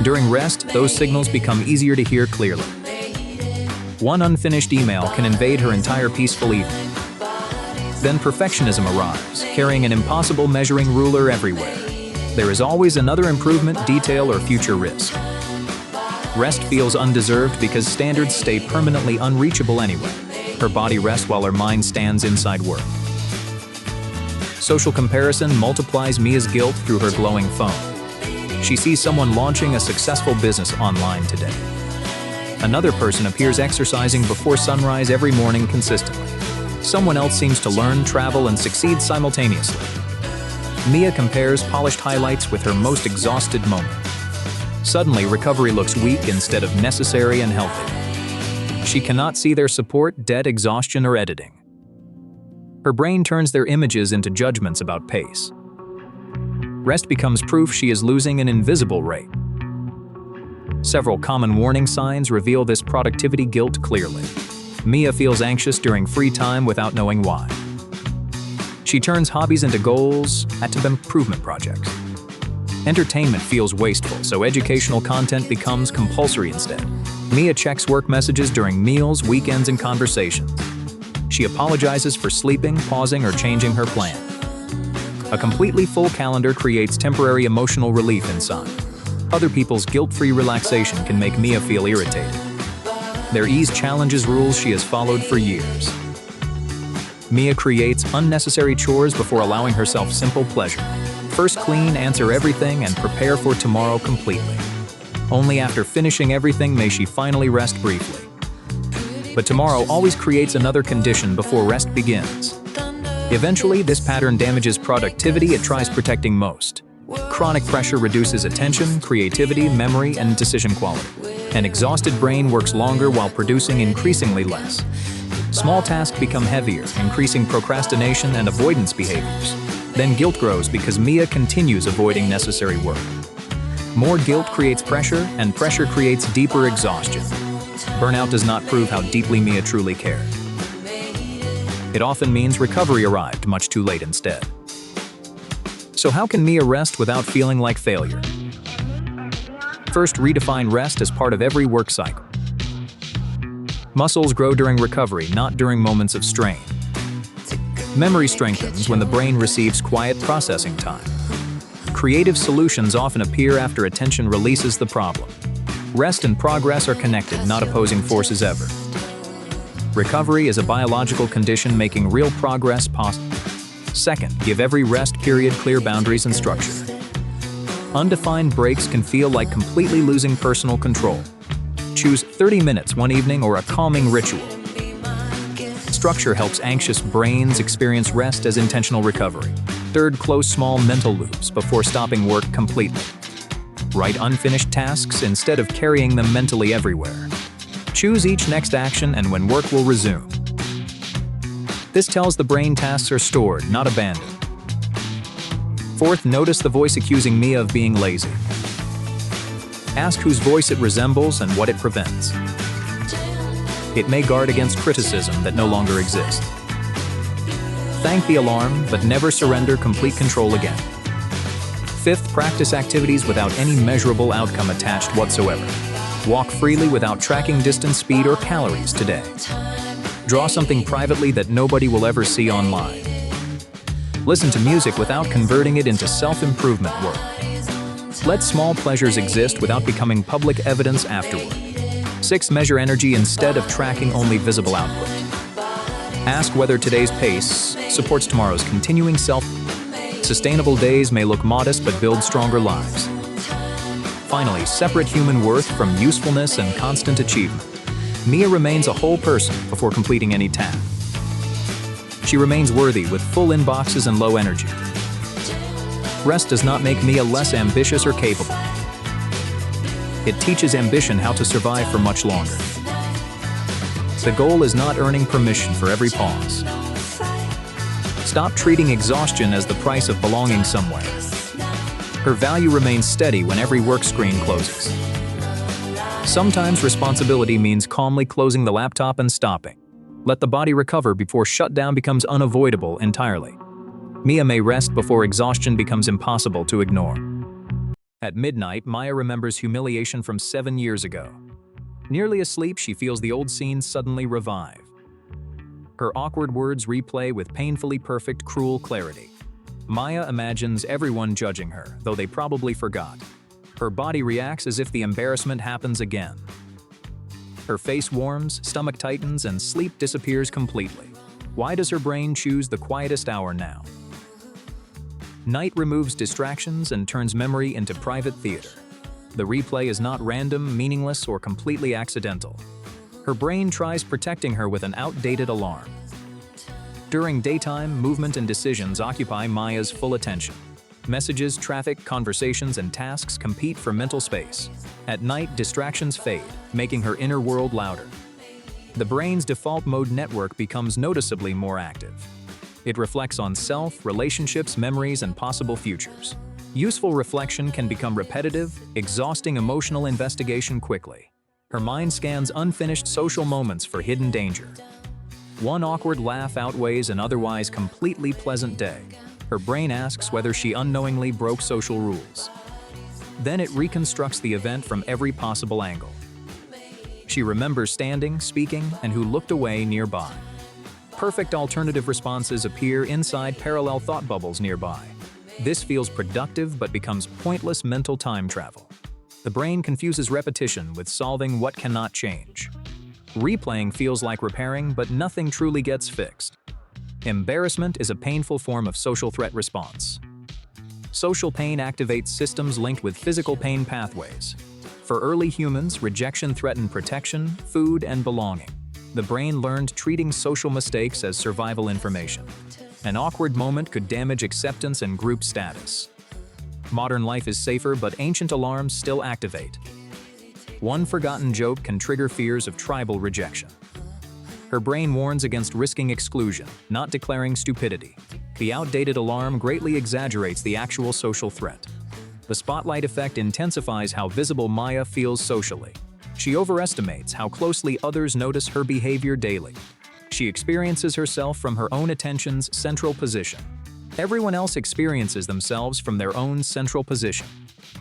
During rest, those signals become easier to hear clearly. One unfinished email can invade her entire peaceful evening. Then perfectionism arrives, carrying an impossible measuring ruler everywhere. There is always another improvement, detail, or future risk. Rest feels undeserved because standards stay permanently unreachable anyway. Her body rests while her mind stands inside work. Social comparison multiplies Mia's guilt through her glowing phone. She sees someone launching a successful business online today. Another person appears exercising before sunrise every morning consistently. Someone else seems to learn, travel, and succeed simultaneously. Mia compares polished highlights with her most exhausted moment. Suddenly, recovery looks weak instead of necessary and healthy. She cannot see their support, debt, exhaustion, or editing. Her brain turns their images into judgments about pace. Rest becomes proof she is losing an invisible rate. Several common warning signs reveal this productivity guilt clearly. Mia feels anxious during free time without knowing why. She turns hobbies into goals, into improvement projects. Entertainment feels wasteful, so educational content becomes compulsory instead. Mia checks work messages during meals, weekends, and conversations. She apologizes for sleeping, pausing, or changing her plan. A completely full calendar creates temporary emotional relief inside. Other people's guilt-free relaxation can make Mia feel irritated. Their ease challenges rules she has followed for years. Mia creates unnecessary chores before allowing herself simple pleasure. First clean, answer everything, and prepare for tomorrow completely. Only after finishing everything may she finally rest briefly. But tomorrow always creates another condition before rest begins. Eventually, this pattern damages productivity it tries protecting most. Chronic pressure reduces attention, creativity, memory, and decision quality. An exhausted brain works longer while producing increasingly less. Small tasks become heavier, increasing procrastination and avoidance behaviors. Then guilt grows because Mia continues avoiding necessary work. More guilt creates pressure, and pressure creates deeper exhaustion. Burnout does not prove how deeply Mia truly cared. It often means recovery arrived much too late instead. So how can Mia rest without feeling like failure? First, redefine rest as part of every work cycle. Muscles grow during recovery, not during moments of strain. Memory strengthens when the brain receives quiet processing time. Creative solutions often appear after attention releases the problem. Rest and progress are connected, not opposing forces ever. Recovery is a biological condition making real progress possible. Second, give every rest period clear boundaries and structure. Undefined breaks can feel like completely losing personal control. Choose 30 minutes one evening or a calming ritual. Structure helps anxious brains experience rest as intentional recovery. Third, close small mental loops before stopping work completely. Write unfinished tasks instead of carrying them mentally everywhere. Choose each next action and when work will resume. This tells the brain tasks are stored, not abandoned. Fourth, notice the voice accusing Mia of being lazy. Ask whose voice it resembles and what it prevents. It may guard against criticism that no longer exists. Thank the alarm, but never surrender complete control again. Fifth, practice activities without any measurable outcome attached whatsoever. Walk freely without tracking distance, speed, or calories today. Draw something privately that nobody will ever see online. Listen to music without converting it into self-improvement work. Let small pleasures exist without becoming public evidence afterward. 6. Measure energy instead of tracking only visible output. Ask whether today's pace supports tomorrow's continuing Sustainable days may look modest but build stronger lives. Finally, separate human worth from usefulness and constant achievement. Mia remains a whole person before completing any task. She remains worthy with full inboxes and low energy. Rest does not make Mia less ambitious or capable. It teaches ambition how to survive for much longer. The goal is not earning permission for every pause. Stop treating exhaustion as the price of belonging somewhere. Her value remains steady when every work screen closes. Sometimes responsibility means calmly closing the laptop and stopping. Let the body recover before shutdown becomes unavoidable entirely. Mia may rest before exhaustion becomes impossible to ignore. At midnight, Maya remembers humiliation from 7 years ago. Nearly asleep, she feels the old scenes suddenly revive. Her awkward words replay with painfully perfect, cruel clarity. Maya imagines everyone judging her, though they probably forgot. Her body reacts as if the embarrassment happens again. Her face warms, stomach tightens, and sleep disappears completely. Why does her brain choose the quietest hour now? Night removes distractions and turns memory into private theater. The replay is not random, meaningless, or completely accidental. Her brain tries protecting her with an outdated alarm. During daytime, movement and decisions occupy Maya's full attention. Messages, traffic, conversations, and tasks compete for mental space. At night, distractions fade, making her inner world louder. The brain's default mode network becomes noticeably more active. It reflects on self, relationships, memories, and possible futures. Useful reflection can become repetitive, exhausting emotional investigation quickly. Her mind scans unfinished social moments for hidden danger. One awkward laugh outweighs an otherwise completely pleasant day. Her brain asks whether she unknowingly broke social rules. Then it reconstructs the event from every possible angle. She remembers standing, speaking, and who looked away nearby. Perfect alternative responses appear inside parallel thought bubbles nearby. This feels productive but becomes pointless mental time travel. The brain confuses repetition with solving what cannot change. Replaying feels like repairing, but nothing truly gets fixed. Embarrassment is a painful form of social threat response. Social pain activates systems linked with physical pain pathways. For early humans, rejection threatened protection, food, and belonging. The brain learned treating social mistakes as survival information. An awkward moment could damage acceptance and group status. Modern life is safer, but ancient alarms still activate. One forgotten joke can trigger fears of tribal rejection. Her brain warns against risking exclusion, not declaring stupidity. The outdated alarm greatly exaggerates the actual social threat. The spotlight effect intensifies how visible Maya feels socially. She overestimates how closely others notice her behavior daily. She experiences herself from her own attention's central position. Everyone else experiences themselves from their own central position.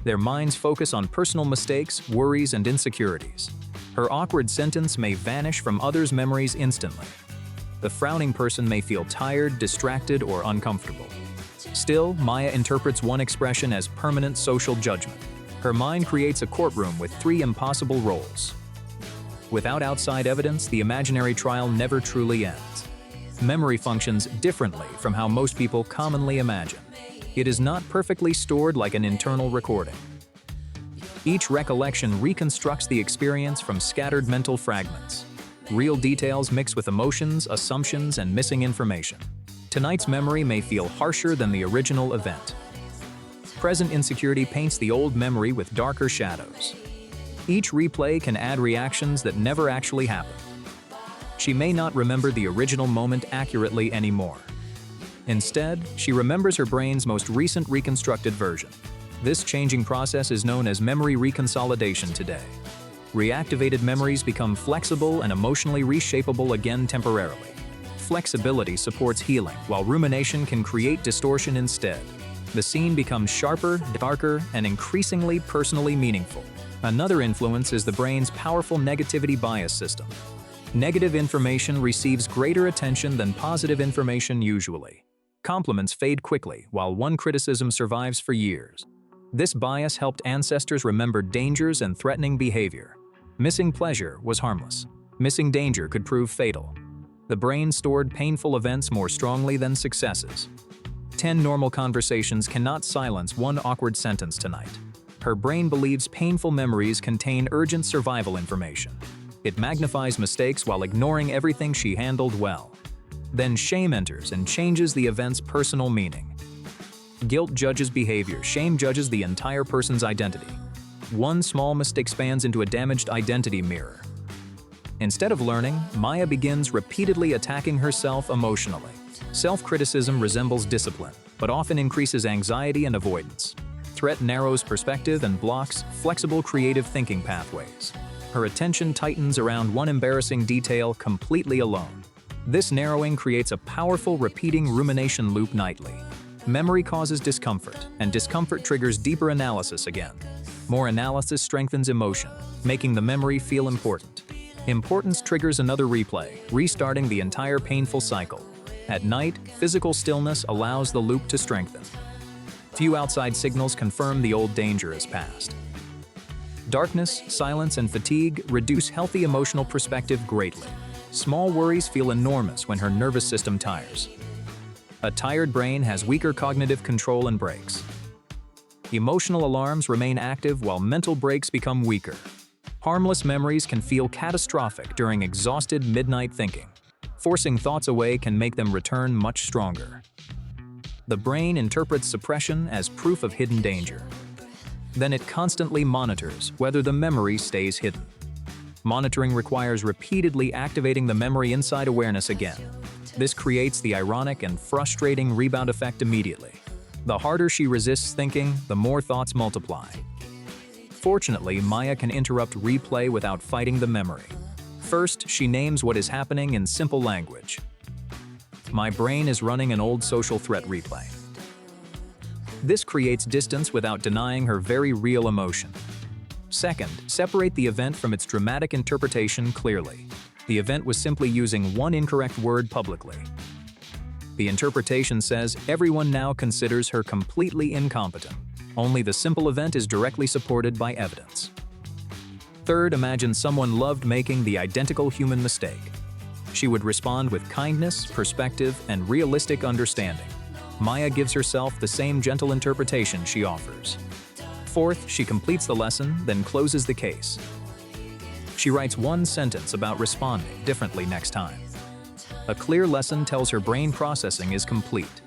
Their minds focus on personal mistakes, worries, and insecurities. Her awkward sentence may vanish from others' memories instantly. The frowning person may feel tired, distracted, or uncomfortable. Still, Maya interprets one expression as permanent social judgment. Her mind creates a courtroom with 3 impossible roles. Without outside evidence, the imaginary trial never truly ends. Memory functions differently from how most people commonly imagine. It is not perfectly stored like an internal recording. Each recollection reconstructs the experience from scattered mental fragments. Real details mix with emotions, assumptions, and missing information. Tonight's memory may feel harsher than the original event. Present insecurity paints the old memory with darker shadows. Each replay can add reactions that never actually happened. She may not remember the original moment accurately anymore. Instead, she remembers her brain's most recent reconstructed version. This changing process is known as memory reconsolidation today. Reactivated memories become flexible and emotionally reshapeable again temporarily. flexibility supports healing, while rumination can create distortion instead. The scene becomes sharper, darker, and increasingly personally meaningful. Another influence is the brain's powerful negativity bias system. Negative information receives greater attention than positive information usually. Compliments fade quickly, while one criticism survives for years. This bias helped ancestors remember dangers and threatening behavior. Missing pleasure was harmless. Missing danger could prove fatal. The brain stored painful events more strongly than successes. 10 normal conversations cannot silence one awkward sentence tonight. Her brain believes painful memories contain urgent survival information. It magnifies mistakes while ignoring everything she handled well. Then shame enters and changes the event's personal meaning. Guilt judges behavior, shame judges the entire person's identity. One small mistake expands into a damaged identity mirror. Instead of learning, Maya begins repeatedly attacking herself emotionally. Self-criticism resembles discipline, but often increases anxiety and avoidance. Threat narrows perspective and blocks flexible creative thinking pathways. Her attention tightens around one embarrassing detail completely alone. This narrowing creates a powerful repeating rumination loop nightly. Memory causes discomfort, and discomfort triggers deeper analysis again. More analysis strengthens emotion, making the memory feel important. Importance triggers another replay, restarting the entire painful cycle. At night, physical stillness allows the loop to strengthen. Few outside signals confirm the old danger is past. Darkness, silence, and fatigue reduce healthy emotional perspective greatly. Small worries feel enormous when her nervous system tires. A tired brain has weaker cognitive control and breaks. Emotional alarms remain active while mental breaks become weaker. Harmless memories can feel catastrophic during exhausted midnight thinking. Forcing thoughts away can make them return much stronger. The brain interprets suppression as proof of hidden danger. Then it constantly monitors whether the memory stays hidden. Monitoring requires repeatedly activating the memory inside awareness again. This creates the ironic and frustrating rebound effect immediately. The harder she resists thinking, the more thoughts multiply. Fortunately, Maya can interrupt replay without fighting the memory. First, she names what is happening in simple language. My brain is running an old social threat replay. This creates distance without denying her very real emotion. Second, separate the event from its dramatic interpretation clearly. The event was simply using one incorrect word publicly. The interpretation says everyone now considers her completely incompetent. Only the simple event is directly supported by evidence. Third, imagine someone loved making the identical human mistake. She would respond with kindness, perspective, and realistic understanding. Maya gives herself the same gentle interpretation she offers. Fourth, she completes the lesson, then closes the case. She writes one sentence about responding differently next time. A clear lesson tells her brain processing is complete.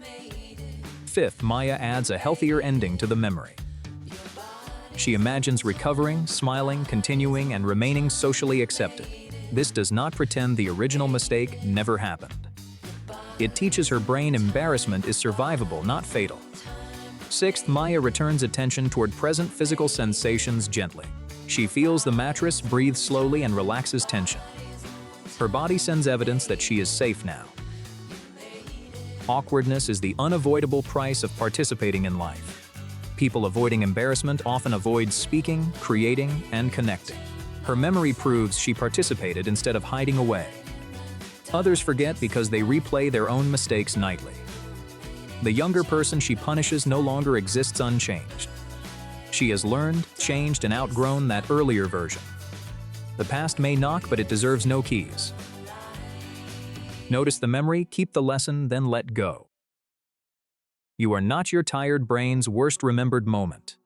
Fifth, Maya adds a healthier ending to the memory. She imagines recovering, smiling, continuing, and remaining socially accepted. This does not pretend the original mistake never happened. It teaches her brain embarrassment is survivable, not fatal. Sixth, Maya returns attention toward present physical sensations gently. She feels the mattress, breathes slowly, and relaxes tension. Her body sends evidence that she is safe now. Awkwardness is the unavoidable price of participating in life. People avoiding embarrassment often avoid speaking, creating, and connecting. Her memory proves she participated instead of hiding away. Others forget because they replay their own mistakes nightly. The younger person she punishes no longer exists unchanged. She has learned, changed, and outgrown that earlier version. The past may knock, but it deserves no keys. Notice the memory, keep the lesson, then let go. You are not your tired brain's worst remembered moment.